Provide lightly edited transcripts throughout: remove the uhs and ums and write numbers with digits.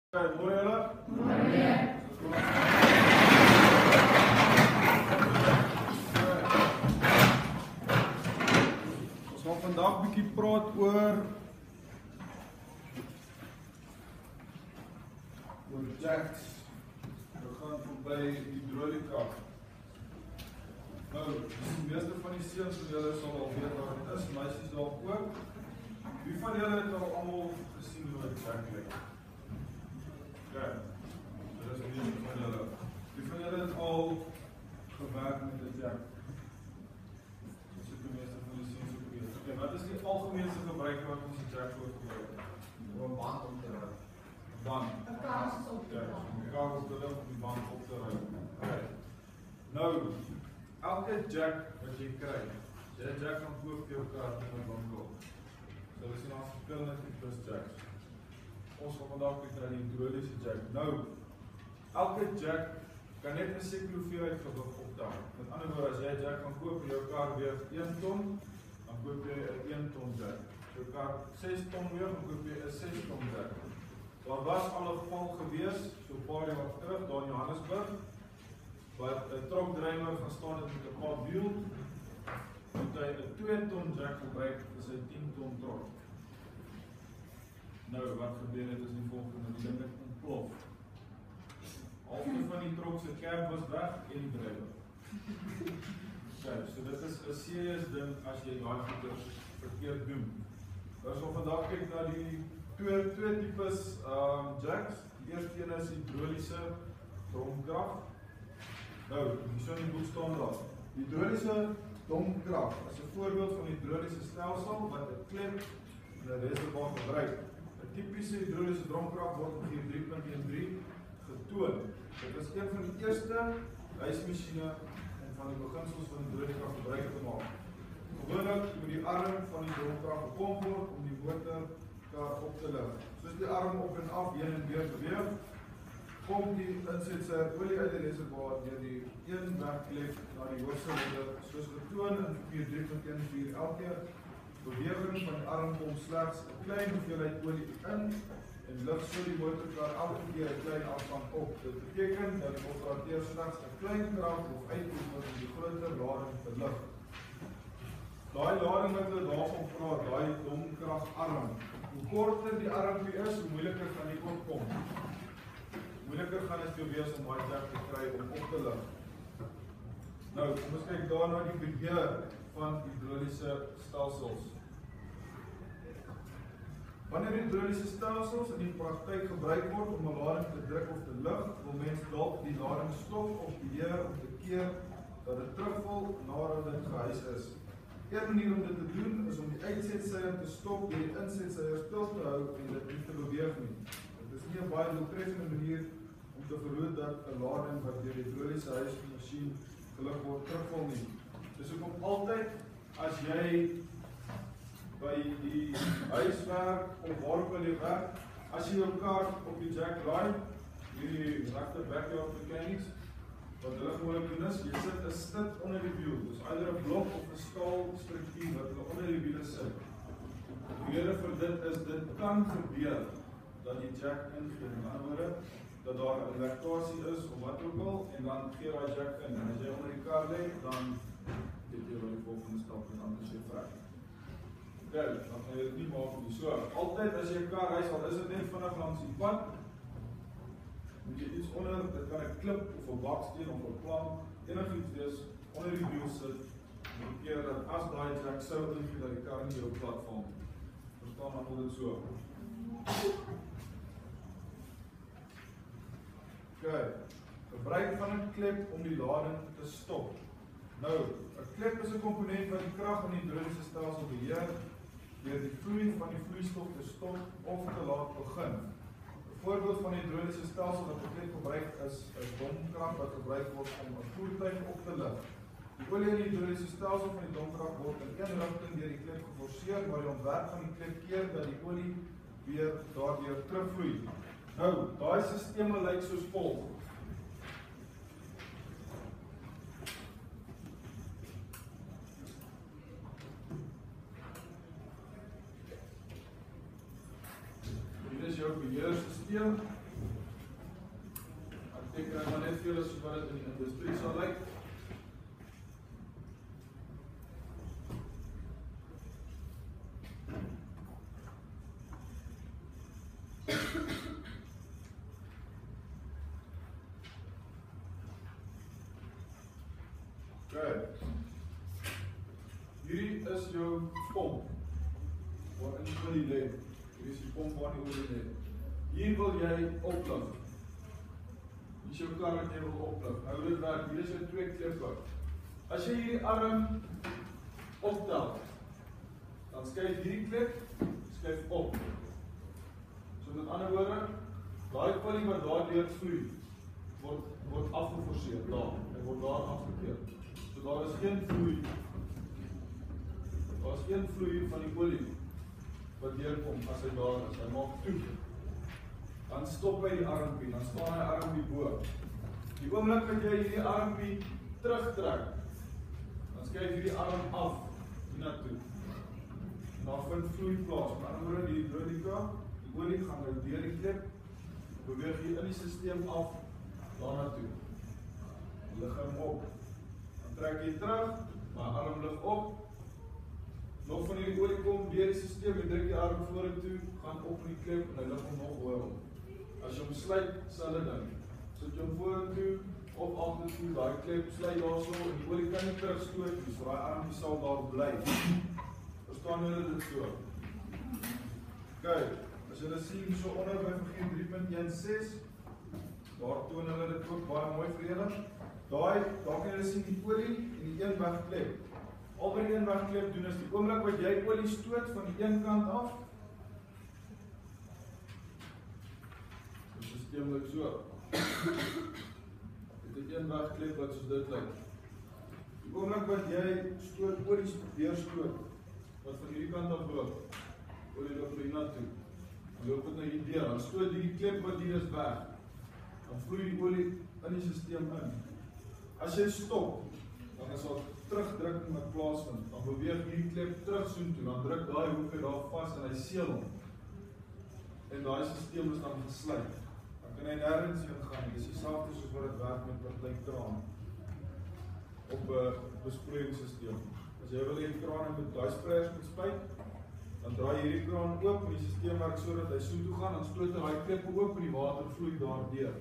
Môre julle? Môre. Ons gaan vandag 'n bietjie praat oor jacks. We gaan verby hidrolika. Nou, die meeste van die seuns van julle sal al weet wat dit is, meisies dalk ook. Wie van julle het al almal gesien hoe 'n jack lyk? Ja, dit is nie van julle. Wie van julle het al gewerk met 'n jack? Dit is die meeste van die seuns ook weet. Okay, wat is die algemeenste gebruik wat ons 'n jack voorkom? Om 'n band op te ry. Band. 'n Kabels op te ry. Die kabels op die band op te ry. Okay. Nou, elke jack wat jy kry, jy 'n jack kan koop vir jou kar in 'n winkel. So dis nou verskillende tipes jacks. Ons gaan vandag kyk na die hidroliese jack. Nou, elke jack kan net 'n sekere hoeveelheid gewig optel. Met ander woorde, as jy 'n jack kan koop en jou kar weeg 1 ton, dan koop jy 'n 1 ton jack. As jou kar 6 ton weeg, dan koop jy 'n 6 ton jack. Daar was al 'n geval gewees, so 'n paar jaar terug, daar in Johannesburg, wat 'n trokdrywer gaan staan het met 'n paar wiel, moet hy 'n 2 ton jack gebruik vir sy 10 ton trok. Nou, wat gebeur het is die volgende, die ding het ontplof. Halfte van die trok se cab was weg en die drywer. Okay, so dit is 'n serious ding as jy daai goeders verkeerd doen. Ons gaan vandag kyk na die twee tipes jacks. Die eerste een is hidroliese domkrag. Nou, hier in die boek staan daar. Hidroliese domkrag is 'n voorbeeld van 'n hidroliese stelsel wat 'n klep en 'n reservoir gebruik. 'n Tipiese hidroliese domkrag word in figuur 3.13 getoon. Dit is een van die eerste huismasjiene om van die beginsels van hidrolika gebruik te maak. Gewoonlik moet die arm van die domkrag gepomp word om die motorkar op te lig. Soos die arm op en af heen en weer beweeg, pomp die insetseier olie uit die reservoir deur die een wegklep na die hoofsilinder, soos getoon in figuur 3.14. Elke beweging van die arm kom slegs 'n klein hoeveelheid olie in en lig so die motorkar elke keer 'n klein afstand op. Dit beteken dat die operateur slegs 'n klein krag hoef uitoefen om die groter lading te lig. Daai lading wat hulle daarvan praat, daai domkragarm, hoe korter die armpie is, hoe moeiliker gaan die opkom. Moeiliker gaan dit vir jou wees om daai jack te kry om op te lig. Nou, kom ons kyk daarna die beheer van hidroliese stelsels. Wanneer hidroliese stelsels in die praktyk gebruik word om 'n lading te druk of te lig, wil mens dalk die lading stop of beheer om te keer dat dit terugval nadat dit gehuis is. Een manier om dit te doen is om die uitsetseier te stop deur die insetseier stil te hou en dit nie te beweeg nie. Dit is nie 'n baie doeltreffende manier om te verhoed dat 'n lading wat deur die hidroliese huismasjien gelig word terugval nie. Dis hoekom altyd as jy by die huiswerk of waarop jy werk, as jy jou kar op die jack draai, hierdie regte backyard mechanics, wat hulle gewoonlik doen is, jy sit 'n snit onder die wiel, dus either 'n blok of 'n staal struktuur wat hulle onder die wiele sit. Die rede vir dit is, dit kan gebeur dat die jack ingee, in ander woorde, dat daar 'n lekkasie is of wat ook al, en dan gee daai jack in, en as jy onder die kar lê, dan weet jy wat die volgende stap is, dan is jy vrek. Okay, dan gaan jy dit nie maak nie. So, altyd as jy 'n kar reis, al is dit net vinnig langs die pad, moet jy iets onder, dit kan 'n klip of 'n baksteen of 'n plank, enigiets wees, onder die wiel sit, om keer dat as daai jack sou ingee dat die kar nie jou plat val. Verstaan dan dit so. Okay, gebruik van 'n klep om die lading te stop. Nou, 'n klep is 'n komponent wat die krag in die hidroliese stelsel beheer deur die vloei van die vloeistof te stop of te laat begin. 'n Voorbeeld van die hidroliese stelsel wat 'n klep gebruik is 'n domkrag wat gebruik word om 'n voertuig op te lig. Die olie in die hidroliese stelsel van die domkrag word in een rigting deur die klep geforseer, maar die ontwerp van die klep keer dat die olie weer daardeur terugvloei. Nou, daai stelsel lyk soos volg. Hier is jou beheerstelsel. Ek kry maar net vir julle so wat dit in die industrie sal lyk. Hierdie is jou pomp waarin die olie lê. Hierdie is die pomp waarin die olie lê. Hier wil jy oplig. Hier is jou kar wat jy wil oplig. Nou hoe dit werk, hier is jou twee klippe. As jy hierdie arm optel, dan skuif hierdie klip skuif op. So met ander woorde, daai olie wat daardeur vloei word afgeforseer daar. Hy word daar afgekeer. So daar is geen vloei. Daar is geen vloei van die olie wat deurkom as hy daar is. Hy maak toe. Dan stop hy die armpie, dan staan hy armpie bo. Die oomblik wat jy hierdie armpie terugtrek, dan skuif jy die arm af hiernatoe. En daar vind vloei plaas. Met ander woorde, die hidrolika, die olie gaan nou deur die klep, beweeg hier in die stelsel af daarnatoe. Lig hom op. Dan trek jy terug, maar arm lig op. Nog van die olie kom deur die stelsel, jy druk die arm vorentoe, gaan op in die klep en hy lig hom nog hoër op. As jy hom sluit, sal dit dan. Sit jy hom vorentoe of agtertoe, daai klep sluit daarso en die olie kan nie terugstoot nie, so daai armpie sal daar bly. Verstaan julle dit so? Kyk, as julle sien so onder by vergeen 3.16, daar toon hulle dit ook baie mooi vir julle. Daar kan julle sien die olie en die een wegklep. Al wat die een wegklep doen is die oomblik wat jy olie stoot van die een kant af. Die systeem lyk so. Dit het een wegklep wat soos dit lyk. Die oomblik wat jy stoot olie weer stoot, wat van hierdie kant af loop, olie loop hiernatoe. Dan loop dit na hier deur, dan stoot die klep wat hier is weg. Dan vloei die olie in die systeem in. As jy stop, dan is al terugdrukking wat plaasvind. Dan beweeg hierdie klep terug soontoe, dan druk daai hoeke daar vas en hy seël hom. En daai stelsel is dan gesluit. Dan kan hy nêrens heen gaan nie. Dis dieselfde soos wat dit werk met 'n klein kraan op 'n besproeiingsstelsel. As jy wil hê die kraan met daai sprayers moet spuit, dan draai jy hierdie kraan oop en die stelsel werk sodat hy soontoe gaan, dan stoot hy daai klep oop en die water vloei daardeur.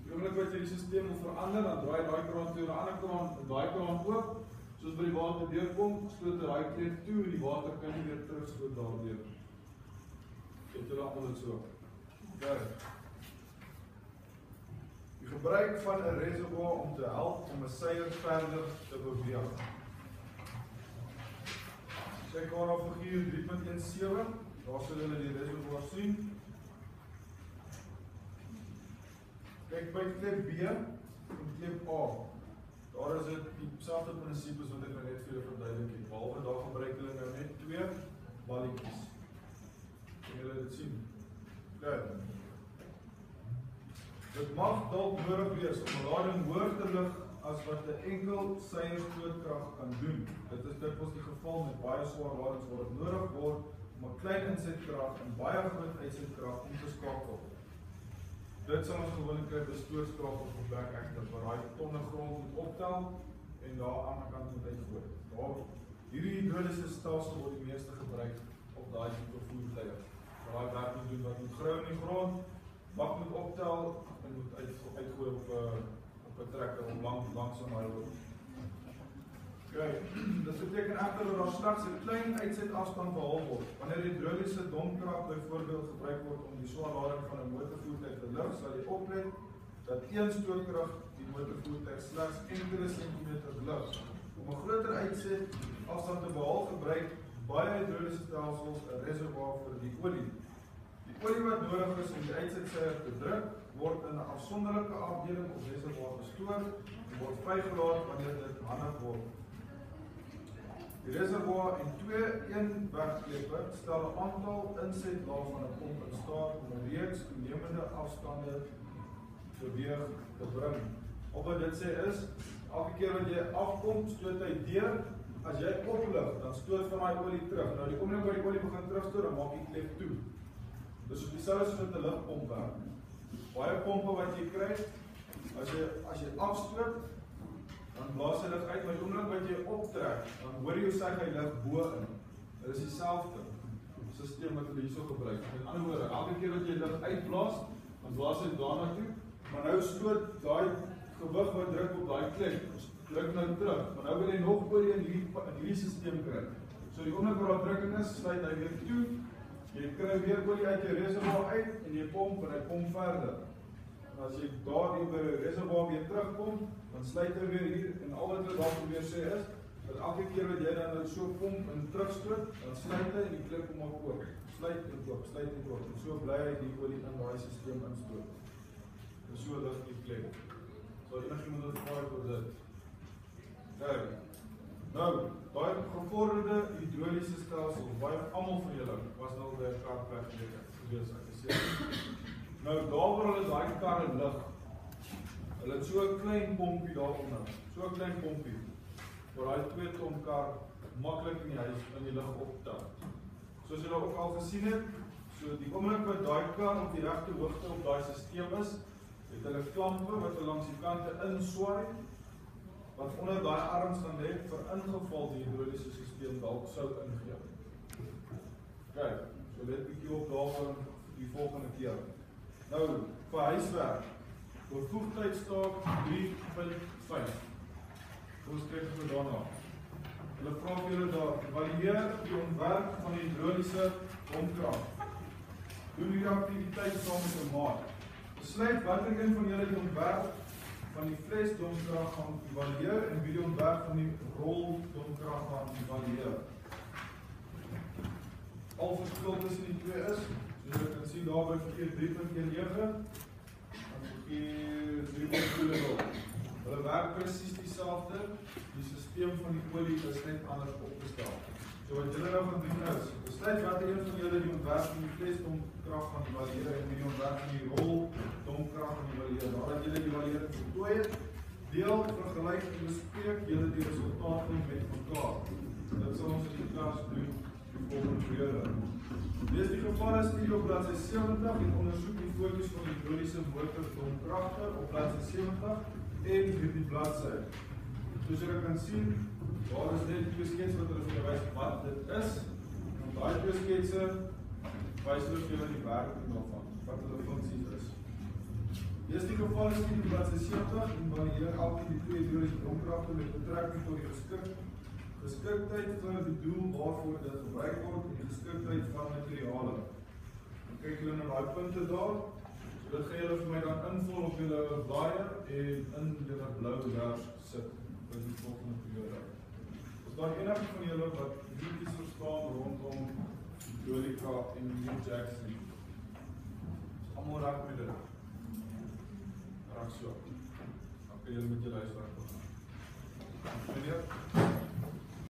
Die oomblik wat jy die stelsel wil verander, dan draai daai kraan toe na 'n ander kraan, daai kraan oop, soos by die water deurkom, stoot hy daai klep toe en die water kan nie weer terugstoot daardeur. Het julle almal dit so? Okay. Die gebruik van 'n reservoir om te help om 'n seier verder te beweeg. Kyk maar na figuur 3.17, daar sal julle die reservoir sien. Kyk by klep B en klep A. Daar is dit dieselfde prinsipes wat ek nou net vir julle verduidelik het. Behalwe daar gebruik hulle nou net twee balletjies. Kan julle dit sien? Okay. Dit mag dalk nodig wees om 'n lading hoër te lig as wat 'n enkel seierstootkrag kan doen. Dit is dikwels die geval met baie swaar ladings waar dit nodig word om 'n klein insetkrag en baie groot uitsetkrag om te skakel. Dit sal ons gewoonlik kry by stootskrag of gebrek egter waar daai tonne grond moet optel en daar aan die ander kant moet uitgooi. Daar hierdie hidroliese stelsel word die meeste gebruik op daai tipe voertuie. Daai werk moet doen wat moet grou in die grond, bak moet optel en moet uitgooi op 'n trekker om langs aan daai loop. Okay, dit beteken egter dat daar slegs 'n klein uitsetafstand behaal word. Wanneer die hidroliese domkrag byvoorbeeld gebruik word om die swaar lading van 'n motorvoertuig te lig, sal jy oplet dat een stootkrag die motorvoertuig slegs enkele sentimeter lig. Om 'n groter uitsetafstand te behaal, gebruik baie hidroliese stelsels 'n reservoir vir die olie. Die olie wat nodig is om die uitsetseier te druk, word in 'n afsonderlike afdeling of reservoir gestoor en word vrygelaat wanneer dit handig word. Die reservoir en twee een-wegkleppe stel 'n aantal insetlae van 'n pomp in staat om 'n reeks toenemende afstande beweeg te bring. Of wat dit sê is, elke keer wat jy afkom, stoot hy deur. As jy oplig, dan stoot van daai olie terug. Nou die oomblik wat die olie begin terugstoot, dan maak die klep toe. Dis op dieselfde soos met 'n lugpomp werk. Baie pompe wat jy kry, As jy afstoot, dan blaas hy lig uit, maar die oomblik wat jy optrek, dan hoor jy hoe sy hy lig bo in. Dit is dieselfde sisteem wat hulle hierso gebruik. Met ander woorde, elke keer wat jy lig uitblaas, dan blaas hy daarna toe, maar nou stoot daai gewig wat druk op daai klep, druk nou terug, maar nou wil jy nog olie in hierdie sisteem kry. So die oomblik waar daar drukking is, sluit hy weer toe, jy kry weer olie uit jou reservoir uit en jy pomp en hy pomp verder. En as jy daar by die reservoir weer terugkom, dan sluit hy weer hier en al wat hulle daar probeer sê is, dat elke keer wat jy dan so pomp en terugstoot, dan sluit hy en die klep kom maar oop. Sluit en oop, sluit en oop. En so bly hy die olie in daai sisteem instoot. En so lig die klep. So enigiemand wat vrae oor dit. Kijk. Nou, daai gevorderde hidroliese stelsel, baie almal van julle was nou by 'n karplek gewees, ek is seker. Nou daar waar hulle daai karre lig, hulle het so 'n klein pompie daaronder, so 'n klein pompie, waar daai 2 ton kar maklik in die huis in die lug optel. Soos julle ook al gesien het, so die oomblik wat daai kar op die regte hoogte op daai sisteem is, het hulle klampe wat hulle langs die kante inswaai, wat onder daai arms gaan lê vir ingeval die hidroliese sisteem dalk sou ingee. Kyk, so let bietjie op daaroor die volgende keer. Nou, vir huiswerk, bevoegdheidstaak 3.5. Hoe skryf jy daarna? Hulle vra vir julle daar, evalueer die ontwerp van die hidroliese bomkrag. Doen die aktiwiteit saam met 'n maat. Besluit watter een van julle die ontwerp van die flesdomkrag gaan evalueer en wie die ontwerp van die roldomkrag gaan evalueer. Al verskil tussen die twee is, soos jy kan sien daar by verkeer 3.19 en verkeer 3.20. Hulle werk presies dieselfde, die sisteem van die olie is net anders opgestel. So wat julle nou gaan doen is, besluit watter een van julle die ontwerp van die flesdomkrag gaan evalueer en wie die ontwerp van die roldomkrag gaan evalueer. Nadat julle die evaluering voltooi het, deel, vergelyk en bespreek julle die resultate met mekaar. Dit sal ons in die klas doen die volgende periode. Lees die gevalle-studie op bladsy 70 en ondersoek die foto's van die hidroliese motordomkragte op bladsy 70 en hierdie bladsy. Soos julle kan sien, daar is net 2 skets wat hulle vir julle wys wat dit is. En daai 2 sketse wys hulle vir julle die werking daarvan, wat hulle funksies is. Lees die gevalle-studie op bladsy 70 en evalueer elkeen die 2 hidroliese domkragte met betrekking tot die geskiktheid vir die doel waarvoor dit gebruik word en die geskiktheid van materiale. Dan kyk julle na daai punte daar. So dit gaan julle vir my dan invul op julle blaaie en in julle blou lers sit vir die volgende periode. Is daar enige van julle wat liedjies verstaan rondom hidrolika en New Jackson? Is almal reg met dit? Reg so. Dan kan julle met julle huiswerk begin. Meneer?